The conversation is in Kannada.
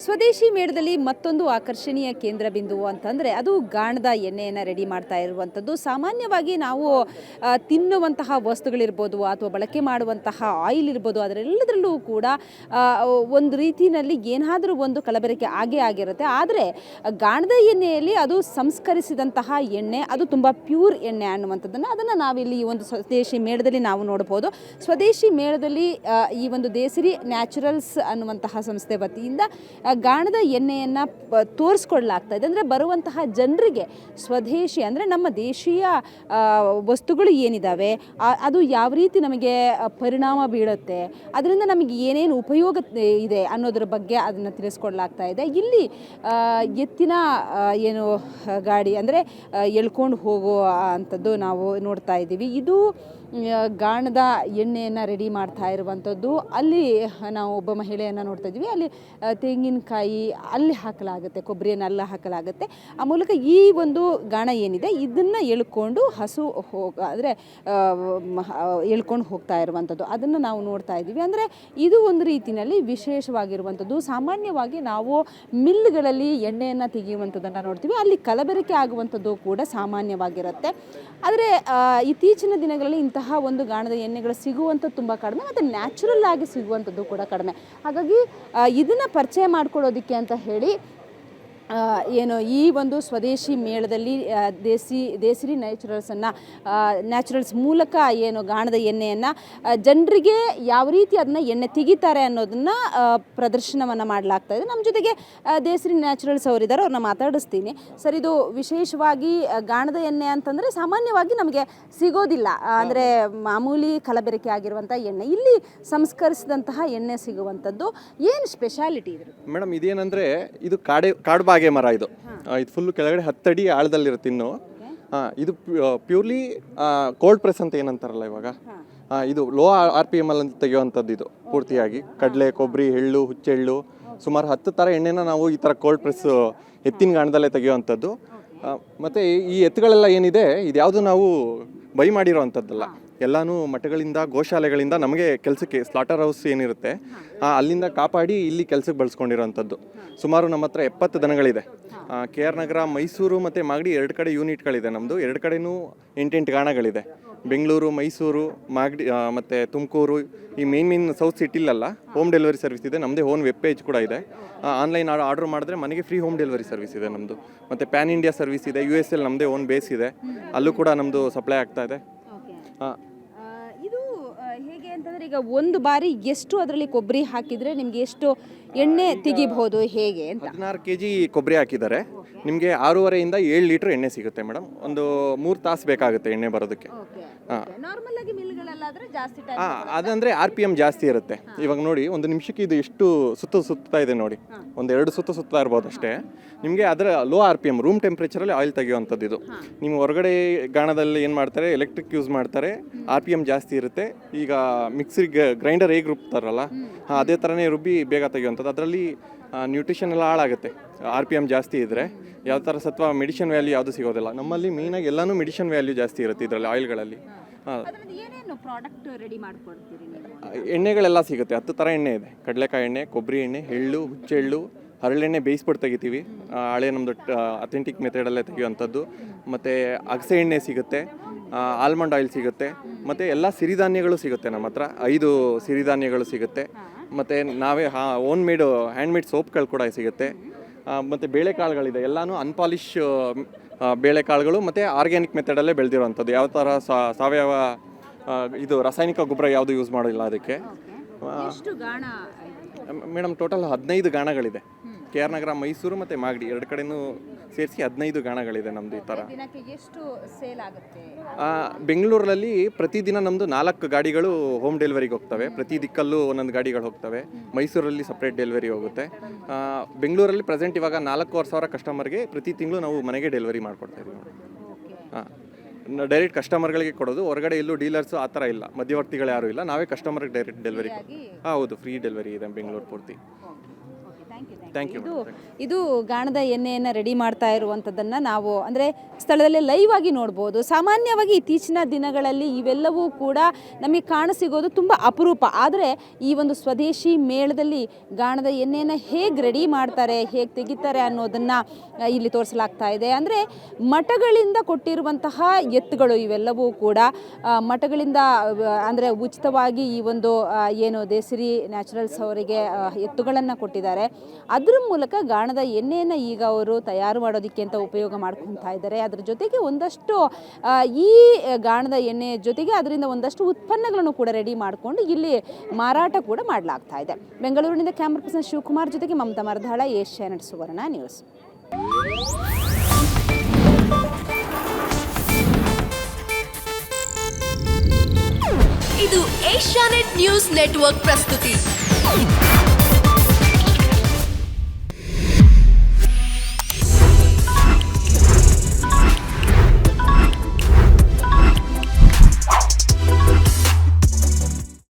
ಸ್ವದೇಶಿ ಮೇಳದಲ್ಲಿ ಮತ್ತೊಂದು ಆಕರ್ಷಣೀಯ ಕೇಂದ್ರ ಬಿಂದು ಅಂತಂದರೆ ಅದು ಗಾಣದ ಎಣ್ಣೆಯನ್ನು ರೆಡಿ ಮಾಡ್ತಾ ಇರುವಂಥದ್ದು. ಸಾಮಾನ್ಯವಾಗಿ ನಾವು ತಿನ್ನುವಂತಹ ವಸ್ತುಗಳಿರ್ಬೋದು ಅಥವಾ ಬಳಕೆ ಮಾಡುವಂತಹ ಆಯಿಲ್ ಇರ್ಬೋದು, ಅದರೆಲ್ಲದರಲ್ಲೂ ಕೂಡ ಒಂದು ರೀತಿಯಲ್ಲಿ ಏನಾದರೂ ಒಂದು ಕಲಬೆರಕೆ ಆಗೇ ಆಗಿರುತ್ತೆ. ಆದರೆ ಗಾಣದ ಎಣ್ಣೆಯಲ್ಲಿ ಅದು ಸಂಸ್ಕರಿಸಿದಂತಹ ಎಣ್ಣೆ, ಅದು ತುಂಬ ಪ್ಯೂರ್ ಎಣ್ಣೆ ಅನ್ನುವಂಥದ್ದನ್ನು ಅದನ್ನು ನಾವಿಲ್ಲಿ ಈ ಒಂದು ಸ್ವದೇಶಿ ಮೇಳದಲ್ಲಿ ನಾವು ನೋಡ್ಬೋದು. ಸ್ವದೇಶಿ ಮೇಳದಲ್ಲಿ ಈ ಒಂದು ದೇಸಿರಿ ನ್ಯಾಚುರಲ್ಸ್ ಅನ್ನುವಂತಹ ಸಂಸ್ಥೆ ವತಿಯಿಂದ ಗಾಣದ ಎಣ್ಣೆಯನ್ನು ತೋರಿಸ್ಕೊಡ್ಲಾಗ್ತಾ ಇದೆ. ಅಂದರೆ ಬರುವಂತಹ ಜನರಿಗೆ ಸ್ವದೇಶಿ ಅಂದರೆ ನಮ್ಮ ದೇಶೀಯ ವಸ್ತುಗಳು ಏನಿದ್ದಾವೆ ಅದು ಯಾವ ರೀತಿ ನಮಗೆ ಪರಿಣಾಮ ಬೀಳುತ್ತೆ, ಅದರಿಂದ ನಮಗೆ ಏನೇನು ಉಪಯೋಗ ಇದೆ ಅನ್ನೋದ್ರ ಬಗ್ಗೆ ಅದನ್ನು ತಿಳಿಸ್ಕೊಡ್ಲಾಗ್ತಾ ಇದೆ. ಇಲ್ಲಿ ಎತ್ತಿನ ಏನು ಗಾಡಿ ಅಂದರೆ ಎಳ್ಕೊಂಡು ಹೋಗೋ ಅಂಥದ್ದು ನಾವು ನೋಡ್ತಾ ಇದ್ದೀವಿ. ಇದು ಗಾಣದ ಎಣ್ಣೆಯನ್ನು ರೆಡಿ ಮಾಡ್ತಾ ಇರುವಂಥದ್ದು. ಅಲ್ಲಿ ನಾವು ಒಬ್ಬ ಮಹಿಳೆಯನ್ನು ನೋಡ್ತಾ ಇದ್ದೀವಿ. ಅಲ್ಲಿ ತೆಂಗಿನಕಾಯಿ ಅಲ್ಲಿ ಹಾಕಲಾಗುತ್ತೆ, ಕೊಬ್ಬರಿಯನ್ನು ಅಲ್ಲಿ ಹಾಕಲಾಗುತ್ತೆ. ಆ ಮೂಲಕ ಈ ಒಂದು ಗಾಣ ಏನಿದೆ ಇದನ್ನು ಎಳ್ಕೊಂಡು ಹಸು ಅಂದರೆ ಎಳ್ಕೊಂಡು ಹೋಗ್ತಾ ಇರುವಂಥದ್ದು ಅದನ್ನು ನಾವು ನೋಡ್ತಾ ಇದ್ದೀವಿ. ಅಂದರೆ ಇದು ಒಂದು ರೀತಿಯಲ್ಲಿ ವಿಶೇಷವಾಗಿರುವಂಥದ್ದು. ಸಾಮಾನ್ಯವಾಗಿ ನಾವು ಮಿಲ್ಗಳಲ್ಲಿ ಎಣ್ಣೆಯನ್ನು ತೆಗೆಯುವಂಥದ್ದನ್ನು ನೋಡ್ತೀವಿ, ಅಲ್ಲಿ ಕಲಬೆರಕೆ ಆಗುವಂಥದ್ದು ಕೂಡ ಸಾಮಾನ್ಯವಾಗಿರುತ್ತೆ. ಆದರೆ ಇತ್ತೀಚಿನ ದಿನಗಳಲ್ಲಿ ಇಂತಹ ಒಂದು ಗಾಣದ ಎಣ್ಣೆಗಳು ಸಿಗುವಂಥದ್ದು ತುಂಬ ಕಡಿಮೆ ಮತ್ತು ನ್ಯಾಚುರಲ್ ಆಗಿ ಸಿಗುವಂಥದ್ದು ಕೂಡ ಕಡಿಮೆ. ಹಾಗಾಗಿ ಇದನ್ನು ಪರಿಚಯ ಮಾಡಿಕೊಡೋದಕ್ಕೆ ಅಂತ ಹೇಳಿ ಏನು ಈ ಒಂದು ಸ್ವದೇಶಿ ಮೇಳದಲ್ಲಿ ದೇಸಿರಿ ನ್ಯಾಚುರಲ್ಸ್ ಮೂಲಕ ಏನು ಗಾಣದ ಎಣ್ಣೆಯನ್ನು ಜನರಿಗೆ ಯಾವ ರೀತಿ ಅದನ್ನು ಎಣ್ಣೆ ತೆಗಿತಾರೆ ಅನ್ನೋದನ್ನು ಪ್ರದರ್ಶನವನ್ನು ಮಾಡಲಾಗ್ತಾ ಇದೆ. ನಮ್ಮ ಜೊತೆಗೆ ದೇಸಿರಿ ನ್ಯಾಚುರಲ್ಸ್ ಅವರಿದ್ದಾರೆ, ಅವ್ರನ್ನ ಮಾತಾಡಿಸ್ತೀನಿ. ಸರ್, ಇದು ವಿಶೇಷವಾಗಿ ಗಾಣದ ಎಣ್ಣೆ ಅಂತಂದರೆ ಸಾಮಾನ್ಯವಾಗಿ ನಮಗೆ ಸಿಗೋದಿಲ್ಲ, ಅಂದರೆ ಮಾಮೂಲಿ ಕಲಬೆರಕೆ ಆಗಿರುವಂಥ ಎಣ್ಣೆ. ಇಲ್ಲಿ ಸಂಸ್ಕರಿಸಿದಂತಹ ಎಣ್ಣೆ ಸಿಗುವಂಥದ್ದು ಏನು ಸ್ಪೆಷಾಲಿಟಿ ಇದ್ರು ಮೇಡಮ್? ಇದೇನಂದರೆ ಇದು ಕಾಡು ಮರ. ಇದು ಫುಲ್ಲು ಕೆಳಗಡೆ 10 ಅಡಿ ಆಳದಲ್ಲಿರುತ್ತೆ. ಇನ್ನು ಇದು ಪ್ಯೂರ್ಲಿ ಕೋಲ್ಡ್ ಪ್ರೆಸ್ ಅಂತ ಏನಂತಾರಲ್ಲ ಇವಾಗ, ಇದು ಲೋ RPM ಅಲ್ಲಿ ತೆಗೆಯುವಂಥದ್ದು. ಇದು ಪೂರ್ತಿಯಾಗಿ ಕಡಲೆ, ಕೊಬ್ಬರಿ, ಎಳ್ಳು, ಹುಚ್ಚೆಳ್ಳು, ಸುಮಾರು 10 ಥರ ಎಣ್ಣೆನ ನಾವು ಈ ಥರ ಕೋಲ್ಡ್ ಪ್ರೆಸ್ ಎತ್ತಿನ ಗಾಣದಲ್ಲೇ ತೆಗೆಯುವಂಥದ್ದು. ಮತ್ತು ಈ ಎತ್ತುಗಳೆಲ್ಲ ಏನಿದೆ ಇದ್ಯಾವುದು ನಾವು ಬೈ ಮಾಡಿರೋವಂಥದ್ದಲ್ಲ, ಎಲ್ಲನೂ ಮಠಗಳಿಂದ, ಗೋಶಾಲೆಗಳಿಂದ ನಮಗೆ ಕೆಲಸಕ್ಕೆ ಸ್ಲಾಟರ್ ಹೌಸ್ ಏನಿರುತ್ತೆ ಅಲ್ಲಿಂದ ಕಾಪಾಡಿ ಇಲ್ಲಿ ಕೆಲಸಕ್ಕೆ ಬಳಸ್ಕೊಂಡಿರೋವಂಥದ್ದು. ಸುಮಾರು ನಮ್ಮ ಹತ್ರ 70 ದನಗಳಿದೆ. KR ನಗರ, ಮೈಸೂರು ಮತ್ತು ಮಾಗಡಿ 2 ಕಡೆ ಯೂನಿಟ್ಗಳಿದೆ ನಮ್ಮದು. 2 ಕಡೆನೂ 8 ಗಾಣಗಳಿದೆ. ಬೆಂಗಳೂರು, ಮೈಸೂರು, ಮಾಗಡಿ ಮತ್ತು ತುಮಕೂರು, ಈ ಮೇನ್ ಸೌತ್ ಸಿಟಿಲಲ್ಲ ಹೋಮ್ ಡೆಲಿವರಿ ಸರ್ವಿಸ್ ಇದೆ. ನಮ್ಮದೇ ಓನ್ ವೆಬ್ ಪೇಜ್ ಕೂಡ ಇದೆ. ಆನ್ಲೈನ್ ಆರ್ಡರ್ ಮಾಡಿದ್ರೆ ಮನೆಗೆ ಫ್ರೀ ಹೋಮ್ ಡೆಲಿವರಿ ಸರ್ವಿಸ್ ಇದೆ ನಮ್ಮದು. ಮತ್ತು ಪ್ಯಾನ್ ಇಂಡಿಯಾ ಸರ್ವಿಸ್ ಇದೆ. US ನಮ್ಮದೇ ಓನ್ ಬೇಸ್ ಇದೆ, ಅಲ್ಲೂ ಕೂಡ ನಮ್ಮದು ಸಪ್ಲೈ ಆಗ್ತಾ ಇದೆ. ಇದು ಹೇಗೆ ಅಂತಂದರೆ ಈಗ ಒಂದು ಬಾರಿ ಎಷ್ಟು ಅದರಲ್ಲಿ ಕೊಬ್ಬರಿ ಹಾಕಿದರೆ ನಿಮಗೆ ಎಷ್ಟು ಎಣ್ಣೆ ತೆಗಿಬಹುದು ಹೇಗೆ ಅಂತ? 16 kg ಕೊಬ್ಬರಿ ಹಾಕಿದ್ದಾರೆ. ನಿಮಗೆ 6.5 to 7 ಲೀಟ್ರ್ ಎಣ್ಣೆ ಸಿಗುತ್ತೆ ಮೇಡಮ್. ಒಂದು 3 ತಾಸು ಬೇಕಾಗುತ್ತೆ ಎಣ್ಣೆ ಬರೋದಕ್ಕೆ. ಅದಂದರೆ RPM ಜಾಸ್ತಿ ಇರುತ್ತೆ. ಇವಾಗ ನೋಡಿ, ಒಂದು ನಿಮಿಷಕ್ಕೆ ಇದು ಎಷ್ಟು ಸುತ್ತಾ ಇದೆ ನೋಡಿ, 1-2 ಸುತ್ತಾ ಇರ್ಬೋದು ಅಷ್ಟೇ. ನಿಮಗೆ ಅದರ ಲೋ RPM ರೂಮ್ ಟೆಂಪ್ರೇಚರಲ್ಲಿ ಆಯಿಲ್ ತೆಗೆಯುವಂಥದ್ದು ಇದು. ನೀವು ಹೊರಗಡೆ ಗಾಣದಲ್ಲಿ ಏನು ಮಾಡ್ತಾರೆ, ಎಲೆಕ್ಟ್ರಿಕ್ ಯೂಸ್ ಮಾಡ್ತಾರೆ, RPM ಜಾಸ್ತಿ ಇರುತ್ತೆ. ಈಗ ಮಿಕ್ಸಿಗೆ ಗ್ರೈಂಡರ್ ಹೇಗೆ ರುಬ್ತಾರಲ್ಲ ಅದೇ ಥರನೇ ರುಬ್ಬಿ ಬೇಗ ತೆಗೆಯುವಂಥದ್ದು. ಅದರಲ್ಲಿ ನ್ಯೂಟ್ರಿಷನ್ ಎಲ್ಲ ಹಾಳಾಗುತ್ತೆ RPM ಜಾಸ್ತಿ ಇದ್ದರೆ. ಯಾವ ಥರ ಸತ್ವ ಮೆಡಿಷನ್ ವ್ಯಾಲ್ಯೂ ಯಾವುದು ಸಿಗೋದಿಲ್ಲ. ನಮ್ಮಲ್ಲಿ ಮೇಯ್ನಾಗಿ ಎಲ್ಲನೂ ಮೆಡಿಷನ್ ವ್ಯಾಲ್ಯೂ ಜಾಸ್ತಿ ಇರುತ್ತೆ ಇದರಲ್ಲಿ, ಆಯಿಲ್ಗಳಲ್ಲಿ. ಎಣ್ಣೆಗಳೆಲ್ಲ ಸಿಗುತ್ತೆ, 10 ಥರ ಎಣ್ಣೆ ಇದೆ. ಕಡಲೆಕಾಯಿ ಎಣ್ಣೆ, ಕೊಬ್ಬರಿ ಎಣ್ಣೆ, ಎಳ್ಳು, ಹುಚ್ಚೆಳ್ಳು, ಹರಳೆಣ್ಣೆ ಬೇಯಿಸ್ಬಿಟ್ಟು ತೆಗಿತೀವಿ, ಹಳೆ ನಮ್ಮದು ಅಥೆಂಟಿಕ್ ಮೆಥಡಲ್ಲೇ ತೆಗೆಯುವಂಥದ್ದು. ಮತ್ತು ಅಗಸೆ ಎಣ್ಣೆ ಸಿಗುತ್ತೆ, ಆಲ್ಮಂಡ್ ಆಯಿಲ್ ಸಿಗುತ್ತೆ, ಮತ್ತು ಎಲ್ಲ ಸಿರಿಧಾನ್ಯಗಳು ಸಿಗುತ್ತೆ ನಮ್ಮ ಹತ್ರ. 5 ಸಿರಿಧಾನ್ಯಗಳು ಸಿಗುತ್ತೆ. ಮತ್ತು ನಾವೇ ಓನ್ ಮೇಡ್ ಹ್ಯಾಂಡ್ಮೇಡ್ ಸೋಪ್ಗಳು ಕೂಡ ಸಿಗುತ್ತೆ. ಮತ್ತು ಬೇಳೆಕಾಳುಗಳಿದೆ, ಎಲ್ಲನೂ ಅನ್ಪಾಲಿಶ್ ಬೇಳೆಕಾಳುಗಳು ಮತ್ತು ಆರ್ಗ್ಯಾನಿಕ್ ಮೆಥಡಲ್ಲೇ ಬೆಳೆದಿರೋವಂಥದ್ದು. ಯಾವ ಥರ ಸಾವಯವ ಇದು ರಾಸಾಯನಿಕ ಗೊಬ್ಬರ ಯಾವುದು ಯೂಸ್ ಮಾಡೋದಿಲ್ಲ ಅದಕ್ಕೆ. Madam, total 15 ಗಾಣಗಳಿದೆ. KR ನಗರ, ಮೈಸೂರು ಮತ್ತು ಮಾಗಡಿ 2 ಕಡೆನೂ ಸೇರಿಸಿ 15 ಗಾಣಗಳಿದೆ ನಮ್ಮದು. ಈ ಥರ ಬೆಂಗಳೂರಲ್ಲಿ ಪ್ರತಿದಿನ ನಮ್ಮದು 4 ಗಾಡಿಗಳು ಹೋಮ್ ಡೆಲಿವರಿಗೆ ಹೋಗ್ತವೆ. ಪ್ರತಿ ದಿಕ್ಕಲ್ಲೂ ಒಂದೊಂದು ಗಾಡಿಗಳು ಹೋಗ್ತವೆ. ಮೈಸೂರಲ್ಲಿ ಸಪ್ರೇಟ್ ಡೆಲಿವರಿ ಹೋಗುತ್ತೆ. ಬೆಂಗಳೂರಲ್ಲಿ ಪ್ರೆಸೆಂಟ್ ಇವಾಗ 4,500 ಕಸ್ಟಮರ್ಗೆ ಪ್ರತಿ ತಿಂಗಳು ನಾವು ಮನೆಗೆ ಡೆಲಿವರಿ ಮಾಡಿಕೊಡ್ತಾ ಇದ್ದೀವಿ. ಡೈರೆಕ್ಟ್ ಕಸ್ಟಮರ್ಗಳಿಗೆ ಕೊಡೋದು, ಹೊರಗಡೆ ಎಲ್ಲೂ ಡೀಲರ್ಸು ಆ ಥರ ಇಲ್ಲ, ಮಧ್ಯವರ್ತಿಗಳು ಯಾರೂ ಇಲ್ಲ. ನಾವೇ ಕಸ್ಟಮರ್ಗೆ ಡೈರೆಕ್ಟ್ ಡೆಲಿವರಿ. ಹೌದು, ಫ್ರೀ ಡೆಲಿವರಿ ಇದೆ ಬೆಂಗಳೂರು ಪೂರ್ತಿ. Thank you. ಇದು ಗಾಣದ ಎಣ್ಣೆಯನ್ನು ರೆಡಿ ಮಾಡ್ತಾ ಇರುವಂಥದ್ದನ್ನು ನಾವು ಅಂದರೆ ಸ್ಥಳದಲ್ಲೇ ಲೈವ್ ಆಗಿ ನೋಡ್ಬೋದು. ಸಾಮಾನ್ಯವಾಗಿ ಇತ್ತೀಚಿನ ದಿನಗಳಲ್ಲಿ ಇವೆಲ್ಲವೂ ಕೂಡ ನಮಗೆ ಕಾಣಸಿಗೋದು ತುಂಬ ಅಪರೂಪ. ಆದರೆ ಈ ಒಂದು ಸ್ವದೇಶಿ ಮೇಳದಲ್ಲಿ ಗಾಣದ ಎಣ್ಣೆಯನ್ನು ಹೇಗೆ ರೆಡಿ ಮಾಡ್ತಾರೆ, ಹೇಗೆ ತೆಗಿತಾರೆ ಅನ್ನೋದನ್ನು ಇಲ್ಲಿ ತೋರಿಸಲಾಗ್ತಾ ಇದೆ. ಅಂದರೆ ಮಠಗಳಿಂದ ಕೊಟ್ಟಿರುವಂತಹ ಎತ್ತುಗಳು ಇವೆಲ್ಲವೂ ಕೂಡ ಮಠಗಳಿಂದ ಅಂದರೆ ಉಚಿತವಾಗಿ ಈ ಒಂದು ಏನು ದೇಸಿರಿ ನ್ಯಾಚುರಲ್ಸ್ ಅವರಿಗೆ ಎತ್ತುಗಳನ್ನು ಕೊಟ್ಟಿದ್ದಾರೆ. ಅದ್ರ ಮೂಲಕ ಗಾಣದ ಎಣ್ಣೆಯನ್ನು ಈಗ ಅವರು ತಯಾರು ಮಾಡೋದಕ್ಕೆ ಅಂತ ಉಪಯೋಗ ಮಾಡ್ಕೊತಾ ಇದ್ದಾರೆ. ಅದ್ರ ಜೊತೆಗೆ ಒಂದಷ್ಟು ಈ ಗಾಣದ ಎಣ್ಣೆ ಜೊತೆಗೆ ಅದರಿಂದ ಒಂದಷ್ಟು ಉತ್ಪನ್ನಗಳನ್ನು ಕೂಡ ರೆಡಿ ಮಾಡಿಕೊಂಡು ಇಲ್ಲಿ ಮಾರಾಟ ಕೂಡ ಮಾಡಲಾಗ್ತಾ ಇದೆ. ಬೆಂಗಳೂರಿನಿಂದ ಕ್ಯಾಮರಾ ಪರ್ಸನ್ ಶಿವಕುಮಾರ್ ಜೊತೆಗೆ ಮಮತಾ ಮರದಾಳ, ಏಷ್ಯಾನೆಟ್ ಸುವರ್ಣ ನ್ಯೂಸ್. ಇದು ಏಷ್ಯಾನೆಟ್ ನ್ಯೂಸ್ ನೆಟ್ವರ್ಕ್ ಪ್ರಸ್ತುತಿ.